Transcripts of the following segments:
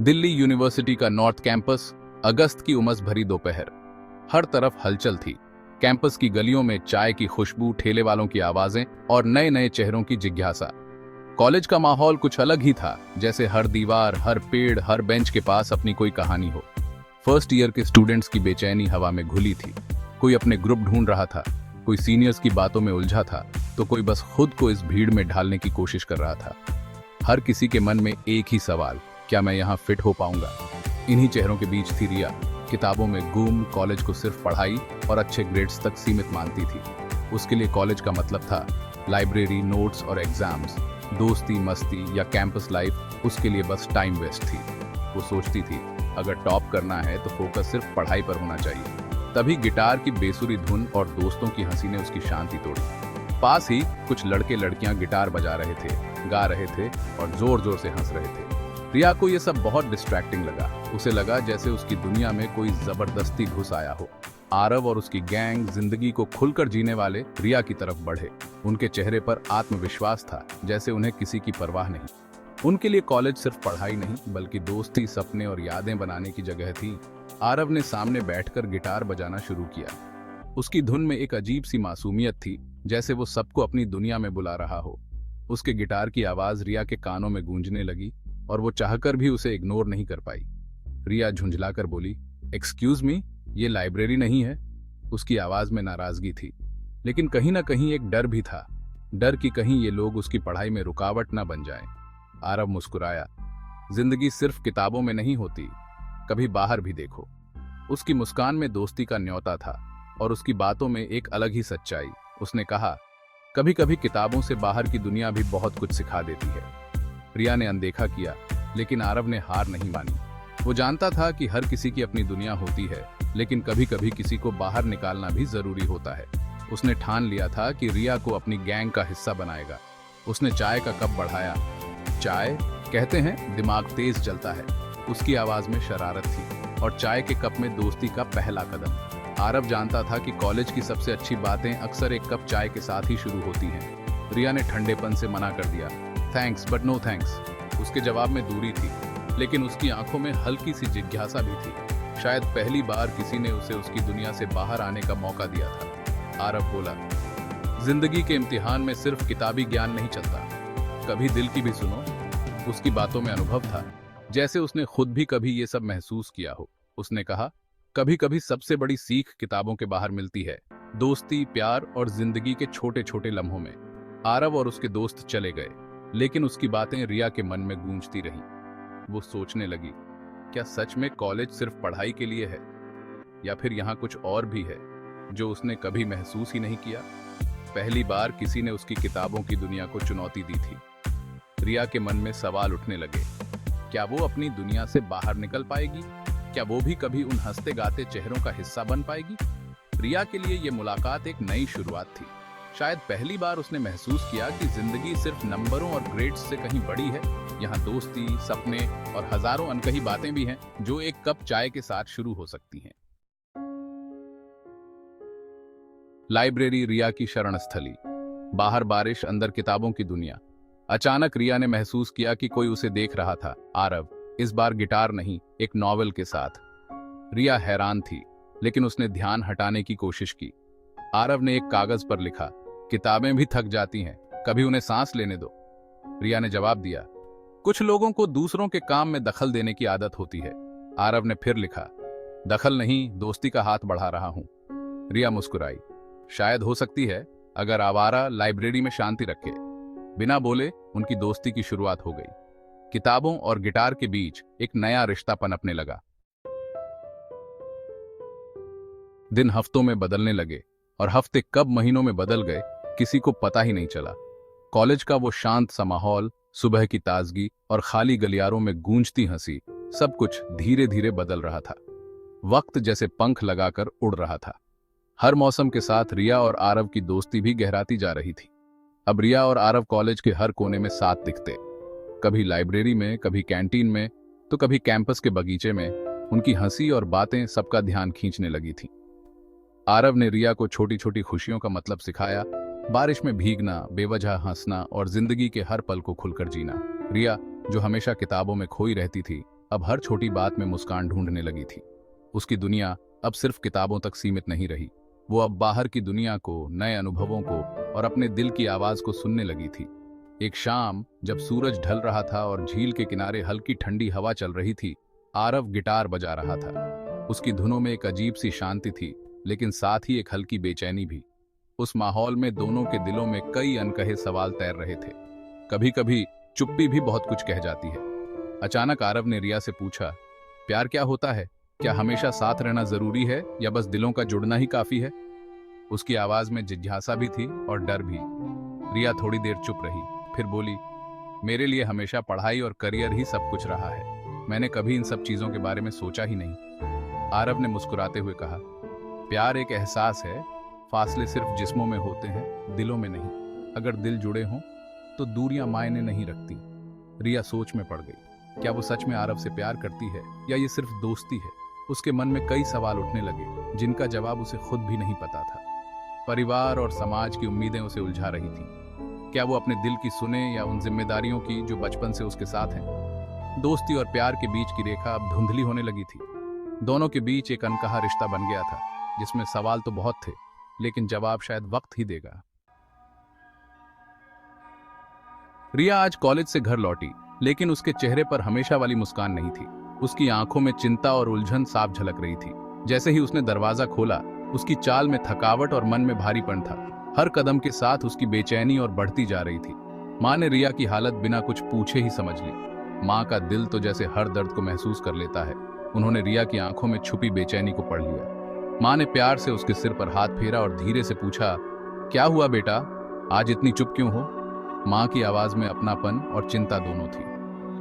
Delhi university का north campus, अगस्त की उमस भरी दोपहर। हर तरफ हलचल थी। कैंपस की गलियों में चाय की खुशबू, ठेले वालों की आवाजें और नए नए चेहरों की जिज्ञासा। कॉलेज का माहौल कुछ अलग ही था, जैसे हर दीवार, हर पेड़, हर बेंच के पास अपनी कोई कहानी हो। फर्स्ट ईयर के स्टूडेंट्स की बेचैनी हवा में घुली थी। कोई अपने ग्रुप ढूंढ रहा था, कोई सीनियर्स की बातों में उलझा था, तो कोई बस खुद को इस भीड़ में ढालने की कोशिश कर रहा था। हर किसी के मन में एक ही सवाल, क्या मैं यहाँ फिट हो पाऊंगा? इन्हीं चेहरों के बीच थी रिया, किताबों में गुम, कॉलेज को सिर्फ पढ़ाई और अच्छे ग्रेड्स तक सीमित मानती थी। उसके लिए कॉलेज का मतलब था लाइब्रेरी, नोट्स और एग्जाम्स। दोस्ती, मस्ती या कैंपस लाइफ उसके लिए बस टाइम वेस्ट थी। वो सोचती थी, अगर टॉप करना है तो फोकस सिर्फ पढ़ाई पर होना चाहिए। तभी गिटार की बेसुरी धुन और दोस्तों की हंसी ने उसकी शांति तोड़ी। पास ही कुछ लड़के लड़कियां गिटार बजा रहे थे, गा रहे थे और जोर जोर से हंस रहे थे। रिया को यह सब बहुत डिस्ट्रैक्टिंग लगा। उसे लगा जैसे उसकी दुनिया में कोई जबरदस्ती घुस आया हो। आरव और उसकी गैंग जिंदगी को खुलकर जीने वाले रिया की तरफ बढ़े। उनके चेहरे पर आत्मविश्वास था, जैसे उन्हें किसी की परवाह नहीं। उनके लिए कॉलेज सिर्फ पढ़ाई नहीं, बल्कि दोस्ती, सपने और यादें बनाने की जगह थी। आरव ने सामने बैठकर गिटार बजाना शुरू किया। उसकी धुन में एक अजीब सी मासूमियत थी, जैसे वो सबको अपनी दुनिया में बुला रहा हो। उसके गिटार की आवाज रिया के कानों में गूंजने लगी और वो चाहकर भी उसे इग्नोर नहीं कर पाई। रिया झुंझलाकर बोली, एक्सक्यूज मी, ये लाइब्रेरी नहीं है। उसकी आवाज में नाराजगी थी, लेकिन कहीं ना कहीं एक डर भी था। डर कि कहीं ये लोग उसकी पढ़ाई में रुकावट ना बन जाएं। आरव मुस्कुराया, जिंदगी सिर्फ किताबों में नहीं होती, कभी बाहर भी देखो। उसकी मुस्कान में दोस्ती का न्योता था और उसकी बातों में एक अलग ही सच्चाई। उसने कहा, कभी कभी किताबों से बाहर की दुनिया भी बहुत कुछ सिखा देती है। रिया ने अनदेखा किया, लेकिन आरव ने हार नहीं मानी। वो जानता था कि हर किसी की अपनी दुनिया होती है, लेकिन कभी कभी किसी को बाहर निकालना भी जरूरी होता है। उसने ठान लिया था कि रिया को अपनी गैंग का हिस्सा बनाएगा। उसने चाय का कप बढ़ाया। चाय, कहते हैं दिमाग तेज चलता है। उसकी आवाज में शरारत थी और चाय के कप में दोस्ती का पहला कदम। आरव जानता था कि कॉलेज की सबसे अच्छी बातें अक्सर एक कप चाय के साथ ही शुरू होती हैं। रिया ने ठंडेपन से मना कर दिया, थैंक्स बट नो थैंक्स। उसके जवाब में दूरी थी, लेकिन उसकी आंखों में हल्की सी जिज्ञासा भी थी। शायद पहली बार किसी ने उसे उसकी दुनिया से बाहर आने का मौका दिया था। आरव बोला, जिंदगी के इम्तिहान में सिर्फ किताबी ज्ञान नहीं चलता, कभी दिल की भी सुनो। उसकी बातों में अनुभव था, जैसे उसने खुद भी कभी ये सब महसूस किया हो। उसने कहा, कभी कभी सबसे बड़ी सीख किताबों के बाहर मिलती है, दोस्ती, प्यार और जिंदगी के छोटे छोटे लम्हों में। आरव और उसके दोस्त चले गए, लेकिन उसकी बातें रिया के मन में गूंजती रहीं। वो सोचने लगी, क्या सच में कॉलेज सिर्फ पढ़ाई के लिए है, या फिर यहाँ कुछ और भी है जो उसने कभी महसूस ही नहीं किया। पहली बार किसी ने उसकी किताबों की दुनिया को चुनौती दी थी। रिया के मन में सवाल उठने लगे, क्या वो अपनी दुनिया से बाहर निकल पाएगी? क्या वो भी कभी उन हंसते गाते चेहरों का हिस्सा बन पाएगी? रिया के लिए ये मुलाकात एक नई शुरुआत थी। शायद पहली बार उसने महसूस किया कि जिंदगी सिर्फ नंबरों और ग्रेड्स से कहीं बड़ी है। यहाँ दोस्ती, सपने और हजारों अनकही बातें भी हैं, जो एक कप चाय के साथ शुरू हो सकती हैं। लाइब्रेरी रिया की शरण स्थली। बाहर बारिश, अंदर किताबों की दुनिया। अचानक रिया ने महसूस किया कि कोई उसे देख रहा था। आरव, इस बार गिटार नहीं, एक नॉवेल के साथ। रिया हैरान थी, लेकिन उसने ध्यान हटाने की कोशिश की। आरव ने एक कागज पर लिखा, किताबें भी थक जाती हैं, कभी उन्हें सांस लेने दो। रिया ने जवाब दिया, कुछ लोगों को दूसरों के काम में दखल देने की आदत होती है। आरव ने फिर लिखा, दखल नहीं, दोस्ती का हाथ बढ़ा रहा हूं। रिया मुस्कुराई, शायद हो सकती है अगर आवारा लाइब्रेरी में शांति रखे। बिना बोले उनकी दोस्ती की शुरुआत हो गई। किताबों और गिटार के बीच एक नया रिश्ता पनपने लगा। दिन हफ्तों में बदलने लगे और हफ्ते कब महीनों में बदल गए किसी को पता ही नहीं चला। कॉलेज का वो शांत सा माहौल, सुबह की ताजगी और खाली गलियारों में गूंजती हंसी, सब कुछ धीरे धीरे बदल रहा था। वक्त जैसे पंख लगाकर उड़ रहा था। हर मौसम के साथ रिया और आरव की दोस्ती भी गहराती जा रही थी। अब रिया और आरव कॉलेज के हर कोने में साथ दिखते, कभी लाइब्रेरी में, कभी कैंटीन में, तो कभी कैंपस के बगीचे में। उनकी हंसी और बातें सबका ध्यान खींचने लगी थी। आरव ने रिया को छोटी छोटी खुशियों का मतलब सिखाया, बारिश में भीगना, बेवजह हंसना और जिंदगी के हर पल को खुलकर जीना। रिया, जो हमेशा किताबों में खोई रहती थी, अब हर छोटी बात में मुस्कान ढूंढने लगी थी। उसकी दुनिया अब सिर्फ किताबों तक सीमित नहीं रही। वो अब बाहर की दुनिया को, नए अनुभवों को और अपने दिल की आवाज को सुनने लगी थी। एक शाम जब सूरज ढल रहा था और झील के किनारे हल्की ठंडी हवा चल रही थी, आरव गिटार बजा रहा था। उसकी धुनों में एक अजीब सी शांति थी, लेकिन साथ ही एक हल्की बेचैनी भी। उस माहौल में दोनों के दिलों में कई अनकहे सवाल तैर रहे थे। कभी कभी चुप्पी भी बहुत कुछ कह जाती है। अचानक आरव ने रिया से पूछा, प्यार क्या होता है? क्या हमेशा साथ रहना जरूरी है या बस दिलों का जुड़ना ही काफी है? उसकी आवाज में जिज्ञासा भी थी और डर भी। रिया थोड़ी देर चुप रही, फिर बोली, मेरे लिए हमेशा पढ़ाई और करियर ही सब कुछ रहा है। मैंने कभी इन सब चीजों के बारे में सोचा ही नहीं। आरव ने मुस्कुराते हुए कहा, प्यार एक एहसास है, फासले सिर्फ जिस्मों में होते हैं, दिलों में नहीं। अगर दिल जुड़े हों तो दूरियां मायने नहीं रखती। रिया सोच में पड़ गई। क्या वो सच में आरव से प्यार करती है या ये सिर्फ दोस्ती है? उसके मन में कई सवाल उठने लगे, जिनका जवाब उसे खुद भी नहीं पता था। परिवार और समाज की उम्मीदें उसे उलझा रही थी। क्या वो अपने दिल की सुने या उन जिम्मेदारियों की जो बचपन से उसके साथ हैं? दोस्ती और प्यार के बीच की रेखा अब धुंधली होने लगी थी। दोनों के बीच एक अनकहा रिश्ता बन गया था, जिसमें सवाल तो बहुत थे, लेकिन जवाब शायद वक्त ही देगा। रिया आज कॉलेज से घर लौटी, लेकिन उसके चेहरे पर हमेशा वाली मुस्कान नहीं थी। उसकी आंखों में चिंता और उलझन साफ झलक रही थी। जैसे ही उसने दरवाजा खोला, उसकी चाल में थकावट और मन में भारीपन था। हर कदम के साथ उसकी बेचैनी और बढ़ती जा रही थी। माँ ने रिया की हालत बिना कुछ पूछे ही समझ ली। माँ का दिल तो जैसे हर दर्द को महसूस कर लेता है। उन्होंने रिया की आंखों में छुपी बेचैनी को पढ़ लिया। माँ ने प्यार से उसके सिर पर हाथ फेरा और धीरे से पूछा, क्या हुआ बेटा, आज इतनी चुप क्यों हो? माँ की आवाज में अपनापन और चिंता दोनों थी।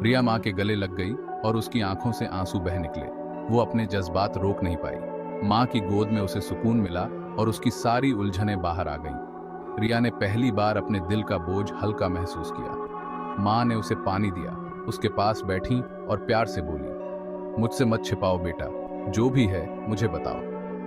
रिया माँ के गले लग गई और उसकी आंखों से आंसू बह निकले। वो अपने जज्बात रोक नहीं पाई। माँ की गोद में उसे सुकून मिला और उसकी सारी उलझनें बाहर आ गईं। रिया ने पहली बार अपने दिल का बोझ हल्का महसूस किया। माँ ने उसे पानी दिया, उसके पास बैठी और प्यार से बोली, मुझसे मत छिपाओ बेटा, जो भी है मुझे बताओ,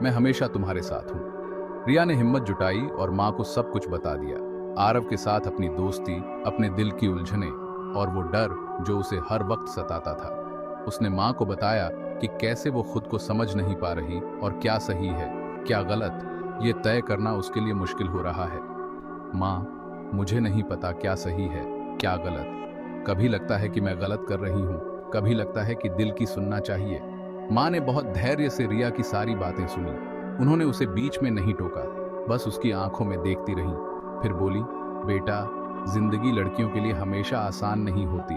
मैं हमेशा तुम्हारे साथ हूँ। रिया ने हिम्मत जुटाई और माँ को सब कुछ बता दिया। आरव के साथ अपनी दोस्ती, अपने दिल की उलझनें और वो डर जो उसे हर वक्त सताता था। उसने माँ को बताया कि कैसे वो खुद को समझ नहीं पा रही और क्या सही है, क्या गलत, ये तय करना उसके लिए मुश्किल हो रहा है। माँ, मुझे नहीं पता क्या सही है, क्या गलत। कभी लगता है कि मैं गलत कर रही हूँ, कभी लगता है कि दिल की सुनना चाहिए। माँ ने बहुत धैर्य से रिया की सारी बातें सुनी। उन्होंने उसे बीच में नहीं टोका, बस उसकी आंखों में देखती रही। फिर बोली, बेटा, जिंदगी लड़कियों के लिए हमेशा आसान नहीं होती।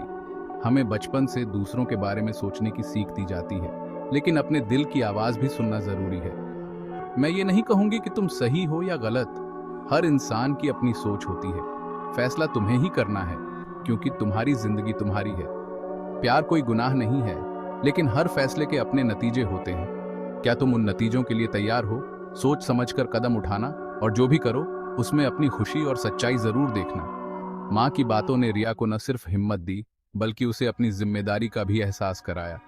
हमें बचपन से दूसरों के बारे में सोचने की सीख दी जाती है, लेकिन अपने दिल की आवाज भी सुनना जरूरी है। मैं ये नहीं कहूंगी कि तुम सही हो या गलत। हर इंसान की अपनी सोच होती है। फैसला तुम्हें ही करना है, क्योंकि तुम्हारी जिंदगी तुम्हारी है। प्यार कोई गुनाह नहीं है, लेकिन हर फैसले के अपने नतीजे होते हैं। क्या तुम उन नतीजों के लिए तैयार हो? सोच समझकर कदम उठाना, और जो भी करो उसमें अपनी खुशी और सच्चाई जरूर देखना। माँ की बातों ने रिया को न सिर्फ हिम्मत दी, बल्कि उसे अपनी जिम्मेदारी का भी एहसास कराया।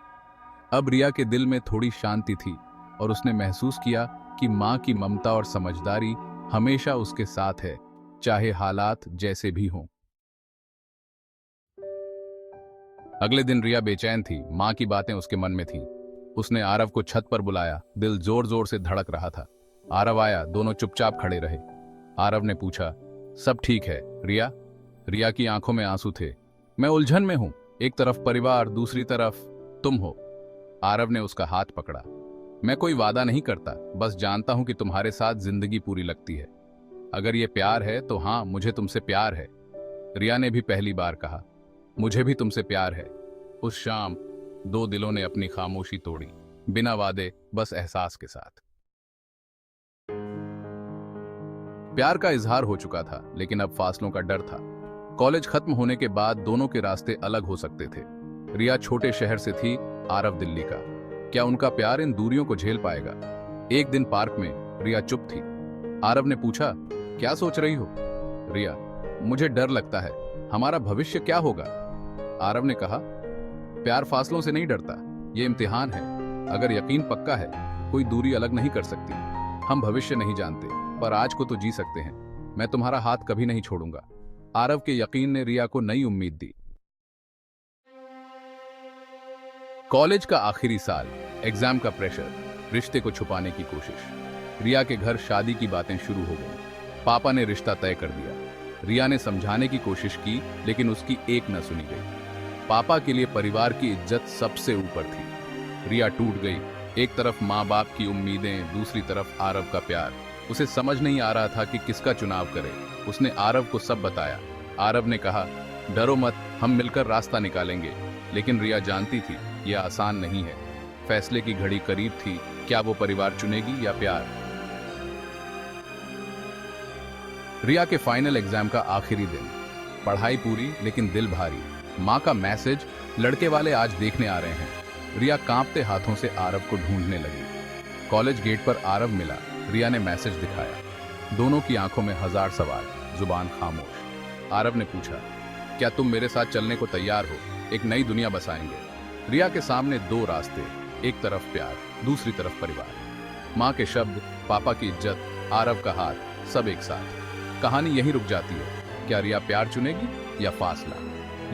अब रिया के दिल में थोड़ी शांति थी और उसने महसूस किया कि माँ की ममता और समझदारी हमेशा उसके साथ है, चाहे हालात जैसे भी हों। अगले दिन रिया बेचैन थी। माँ की बातें उसके मन में थीं। उसने आरव को छत पर बुलाया। दिल जोर जोर से धड़क रहा था। आरव आया, दोनों चुपचाप खड़े रहे। आरव ने पूछा, सब ठीक है रिया? रिया की आंखों में आंसू थे। मैं उलझन में हूं, एक तरफ परिवार, दूसरी तरफ तुम हो। आरव ने उसका हाथ पकड़ा। मैं कोई वादा नहीं करता, बस जानता हूं कि तुम्हारे साथ जिंदगी पूरी लगती है। अगर ये प्यार है तो हाँ, मुझे तुमसे प्यार है। रिया ने भी पहली बार कहा, मुझे भी तुमसे प्यार है। उस शाम दो दिलों ने अपनी खामोशी तोड़ी, बिना वादे, बस एहसास के साथ। प्यार का इजहार हो चुका था, लेकिन अब फासलों का डर था। कॉलेज खत्म होने के बाद दोनों के रास्ते अलग हो सकते थे। रिया छोटे शहर से थी, आरव दिल्ली का। क्या उनका प्यार इन दूरियों को झेल पाएगा? एक दिन पार्क में रिया चुप थी। आरव ने पूछा, क्या सोच रही हो? रिया, मुझे डर लगता है, हमारा भविष्य क्या होगा? आरव ने कहा, प्यार फासलों से नहीं डरता, ये इम्तिहान है। अगर यकीन पक्का है, कोई दूरी अलग नहीं कर सकती। हम भविष्य नहीं जानते, पर आज को तो जी सकते हैं। मैं तुम्हारा हाथ कभी नहीं छोड़ूंगा। आरव के यकीन ने रिया को नई उम्मीद दी। कॉलेज का आखिरी साल, एग्जाम का प्रेशर, रिश्ते को छुपाने की कोशिश। रिया के घर शादी की बातें शुरू हो गई। पापा ने रिश्ता तय कर दिया। रिया ने समझाने की कोशिश की, लेकिन उसकी एक न सुनी गई। पापा के लिए परिवार की इज्जत सबसे ऊपर थी। रिया टूट गई। एक तरफ माँ बाप की उम्मीदें, दूसरी तरफ आरव का प्यार। उसे समझ नहीं आ रहा था कि किसका चुनाव करे। उसने आरव को सब बताया। आरव ने कहा, डरो मत, हम मिलकर रास्ता निकालेंगे। लेकिन रिया जानती थी यह आसान नहीं है। फैसले की घड़ी करीब थी। क्या वो परिवार चुनेगी या प्यार? रिया के फाइनल एग्जाम का आखिरी दिन। पढ़ाई पूरी, लेकिन दिल भारी। माँ का मैसेज, लड़के वाले आज देखने आ रहे हैं। रिया कांपते हाथों से आरव को ढूंढने लगी। कॉलेज गेट पर आरव मिला। रिया ने मैसेज दिखाया। दोनों की आंखों में हजार सवाल, जुबान खामोश। आरव ने पूछा, क्या तुम मेरे साथ चलने को तैयार हो? एक नई दुनिया बसाएंगे। रिया के सामने दो रास्ते, एक तरफ प्यार, दूसरी तरफ परिवार। माँ के शब्द, पापा की इज्जत, आरव का हाथ, सब एक साथ। कहानी यहीं रुक जाती है। क्या रिया प्यार चुनेगी या फासला?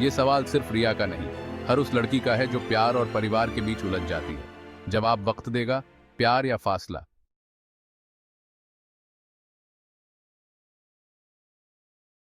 ये सवाल सिर्फ रिया का नहीं, हर उस लड़की का है जो प्यार और परिवार के बीच उलझ जाती है। जवाब वक्त देगा, प्यार या फासला।